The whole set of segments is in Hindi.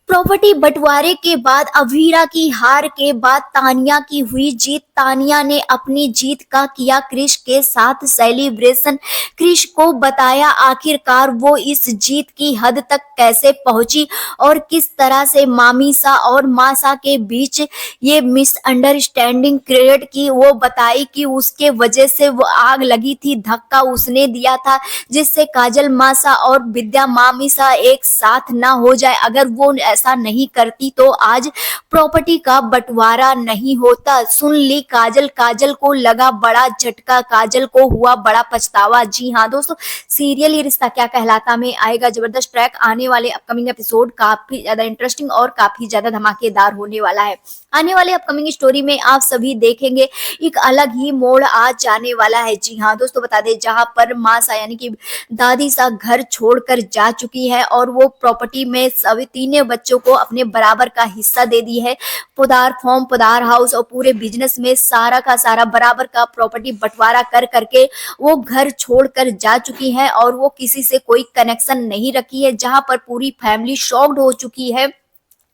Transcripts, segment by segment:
प्रॉपर्टी बंटवारे के बाद अवीरा की हार के बाद तानिया की हुई जीत। तानिया ने अपनी जीत का किया क्रिश के साथ सेलिब्रेशन। क्रिश को बताया आखिरकार वो इस जीत की हद तक कैसे पहुंची और किस तरह से मामीसा और मासा के बीच ये मिसअंडरस्टैंडिंग क्रिएट की। वो बताई कि उसके वजह से वो आग लगी थी, धक्का उसने दिया था जिससे काजल मासा और विद्या मामीसा एक साथ ना हो जाए। अगर वो ऐसा नहीं करती तो आज प्रॉपर्टी का बंटवारा नहीं होता। सुन ली काजल। काजल को लगा बड़ा झटका, काजल को हुआ बड़ा पछतावा। जी हाँ दोस्तों, सीरियल ये रिश्ता क्या कहलाता में आएगा जबरदस्त ट्रैक। आने वाले अपकमिंग एपिसोड काफी ज्यादा इंटरेस्टिंग और काफी ज्यादा धमाकेदार होने वाला है। आने वाले अपकमिंग स्टोरी में आप सभी देखेंगे एक अलग ही मोड़ आ जाने वाला है। जी हाँ दोस्तों, बता दें जहां पर मासा यानी कि दादी सा घर छोड़कर जा चुकी है और वो प्रॉपर्टी में सभी तीनों बच्चों को अपने बराबर का हिस्सा दे दी है। पुदार फॉर्म, पुदार हाउस और पूरे बिजनेस में सारा का सारा बराबर का प्रॉपर्टी बंटवारा कर करके वो घर छोड़कर जा चुकी है और वो किसी से कोई कनेक्शन नहीं रखी है, जहां पर पूरी फैमिली शॉक्ड हो चुकी है।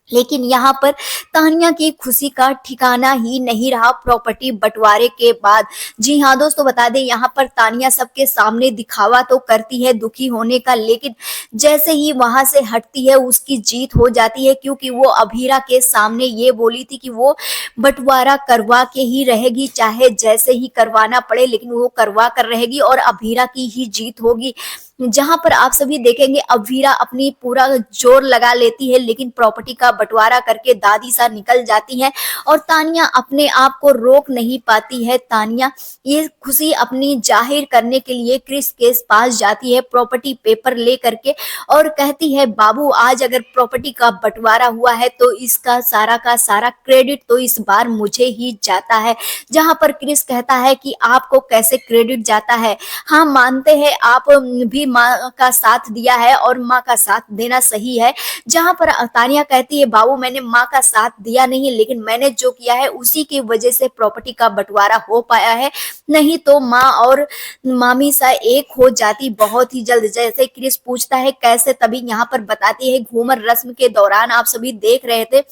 लेकिन यहाँ पर तानिया की खुशी का ठिकाना ही नहीं रहा प्रॉपर्टी बंटवारे के बाद। जी हाँ दोस्तों, बता दें यहाँ पर तानिया सबके सामने दिखावा तो करती है दुखी होने का, लेकिन जैसे ही वहां से हटती है उसकी जीत हो जाती है, क्योंकि वो अभीरा के सामने ये बोली थी कि वो बंटवारा करवा के ही रहेगी, चाहे जैसे ही करवाना पड़े, लेकिन वो करवा कर रहेगी और अभीरा की ही जीत होगी। जहां पर आप सभी देखेंगे अवीरा अपनी पूरा जोर लगा लेती है, लेकिन प्रॉपर्टी का बंटवारा करके दादी सा निकल जाती है और तानिया अपने आप को रोक नहीं पाती है। तानिया ये खुशी अपनी जाहिर करने के लिए क्रिस के पास जाती है प्रॉपर्टी पेपर ले करके और कहती है बाबू, आज अगर प्रॉपर्टी का बंटवारा हुआ है तो इसका सारा का सारा क्रेडिट तो इस बार मुझे ही जाता है। जहां पर क्रिस कहता है कि आपको कैसे क्रेडिट जाता है, हाँ मानते हैं आप भी माँ का साथ दिया है और माँ का साथ देना सही है। जहां पर तानिया कहती है बाबू, मैंने माँ का साथ दिया नहीं, लेकिन मैंने जो किया है उसी की वजह से प्रॉपर्टी का बंटवारा हो पाया है, नहीं तो माँ और मामी सा एक हो जाती बहुत ही जल्द। जैसे क्रिस पूछता है कैसे, तभी यहाँ पर बताती है घूमर रस्म के दौरान आप सभी देख रहे थे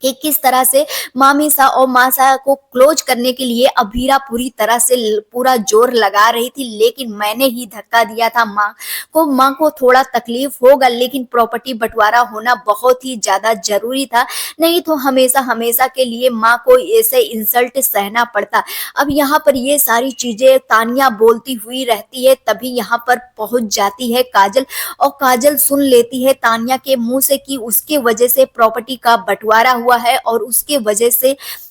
कि किस तरह से मामीसा और मासा को क्लोज करने के लिए अभीरा पूरी तरह से पूरा जोर लगा रही थी, लेकिन मैंने ही धक्का दिया था माँ को। माँ को थोड़ा तकलीफ होगा, लेकिन प्रॉपर्टी बंटवारा होना बहुत ही ज्यादा जरूरी था, नहीं तो हमेशा हमेशा के लिए माँ को ऐसे इंसल्ट सहना पड़ता। अब यहाँ पर ये सारी चीजें तानिया बोलती हुई रहती है, तभी यहाँ पर पहुंच जाती है काजल और काजल सुन लेती है तानिया के मुंह से कि उसके वजह से प्रॉपर्टी का बंटवारा हुआ है और उसके वजह से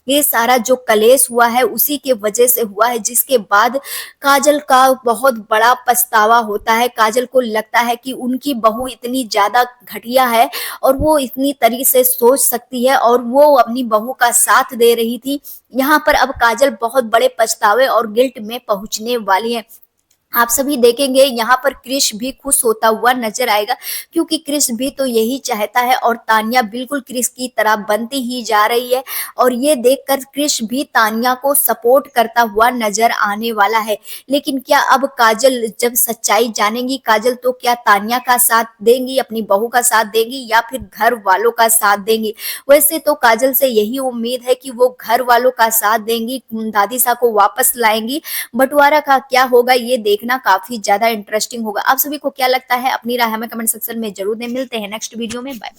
ये सारा जो कलेश हुआ है उसी के वजह से हुआ है। जिसके बाद काजल का बहुत बड़ा पछतावा होता है। काजल को लगता है कि उनकी बहू इतनी ज्यादा घटिया है और वो इतनी तरीके से सोच सकती है और वो अपनी बहू का साथ दे रही थी। यहाँ पर अब काजल बहुत बड़े पछतावे और गिल्ट में पहुंचने वाली है। आप सभी देखेंगे यहाँ पर क्रिश भी खुश होता हुआ नजर आएगा, क्योंकि क्रिश भी तो यही चाहता है और तानिया बिल्कुल क्रिश की तरह बनती ही जा रही है और ये देखकर क्रिश भी तानिया को सपोर्ट करता हुआ नजर आने वाला है। लेकिन क्या अब काजल जब सच्चाई जानेंगी, काजल तो क्या तानिया का साथ देंगी, अपनी बहू का साथ देंगी या फिर घर वालों का साथ देंगी? वैसे तो काजल से यही उम्मीद है कि वो घर वालों का साथ देंगी, दादी सा को वापस लाएंगी। बंटवारा का क्या होगा ये देखना काफी ज्यादा इंटरेस्टिंग होगा। आप सभी को क्या लगता है? अपनी राय हमें कमेंट सेक्शन में जरूर दें। मिलते हैं नेक्स्ट वीडियो में, बाय।